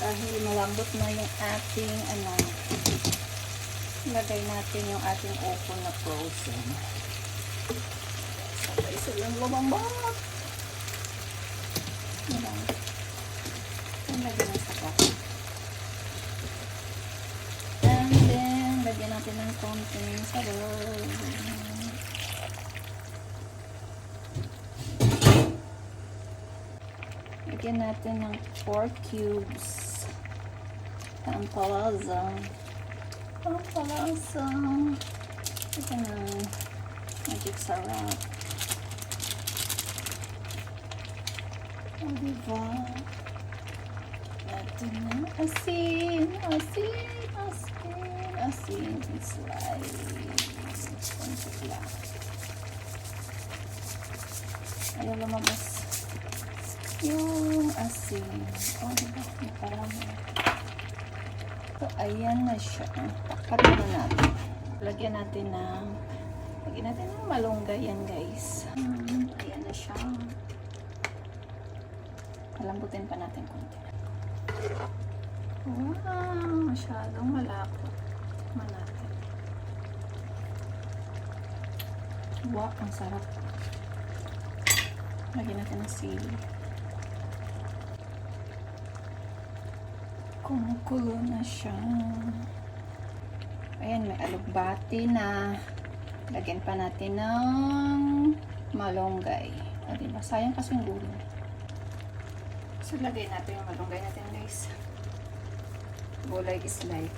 Dahil malambot na yung ating lagay natin yung ating upo na frozen. Sabay silang lumambot. Yan. Lagyan ng sapat. And then, lagyan natin ng konting sabaw. Lagyan natin ng 4 cubes. Pampalasa. Pampalasa. Lagyan ng magic sarap. O, diba? Natin ng asin. Asin. Asin. Asin. Slice. Konti lang. Ayaw lumabas yung asin. O, diba? Nakarami. So, ayan na siya. Takpan na natin. Lagyan natin ng malunggay yan, guys. Ayan na siya. Palambutin pa natin konti. Wow! Masyadong malapot. Tikman natin. Wow! Ang sarap. Lagyan natin ng sili. Kumukulo na siya. Ayan, may alugbati na. Lagyan pa natin ng malunggay. O, diba? Sayang kasi yung gulay. So, lagay natin yung malunggay natin, guys. Gulay is life.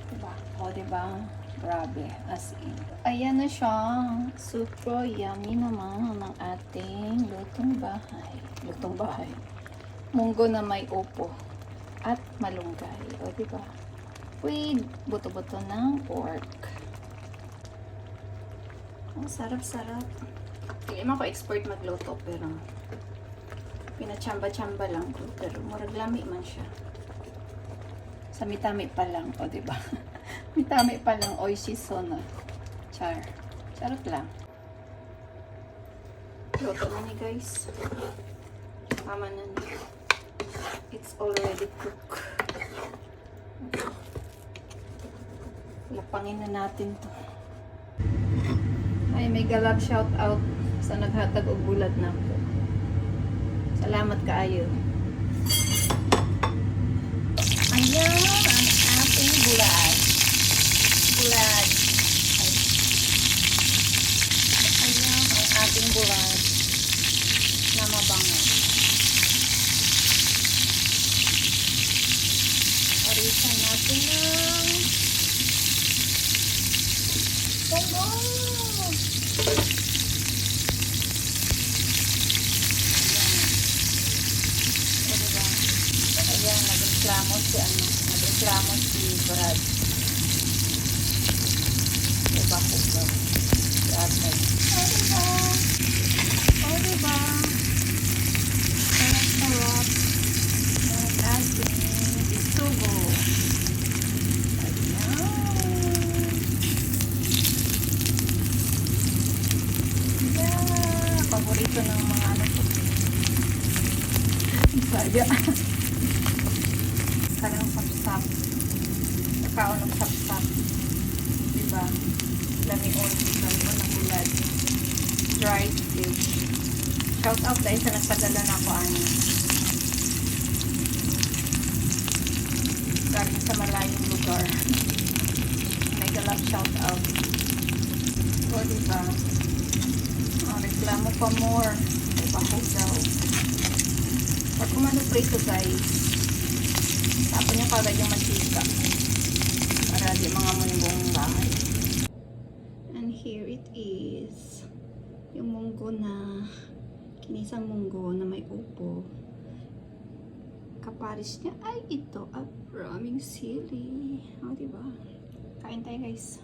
Diba? O, diba? Grabe. As in. Ayan na siya. Super yummy naman ng ating lutong bahay. Lutong bahay. Munggo na may upo. At malunggay. O, diba? With buto-buto ng pork. Ang sarap-sarap. Hindi naman ko expert magluto, pero pinachamba-chamba lang ko. Pero murag lami man siya. Sa mitami pa lang. O, diba? Mitami pa lang. Oishiso na. Char. Charot lang. Luto na ni, guys. Mama na niya. It's already cooked. Lapangin na natin to. Ay, may galap shout out sa naghatag og bulad na po. Salamat kaayo. Ayan ang ating bulad. Bulad. Ayan ang ating bulad na mabango. Arisan natin ng bongo. Ayan, nag-reklamo si Brad. Diba po ba? Brad. O, diba? O, diba? Sarap-sarap. Ang ating isugo. Paborito ng mga anak ko. Saya. Karang sapsap. Nakaon ng sapsap. Diba? Lamion ng bulad. Dried fish. Shout out dahil sa nagpadala na ako galing sa malayong lugar. May galap shout out. So, diba? Reklamo pa more. Ibaho daw. Pag kumano prito, guys, tapon nyo kagad yung mantika para di mga munggong bahay. And here it is. Yung munggo na kinisang munggo na may upo. Kaparis niya ay ito at maraming sili. O, diba? Kain tayo, guys.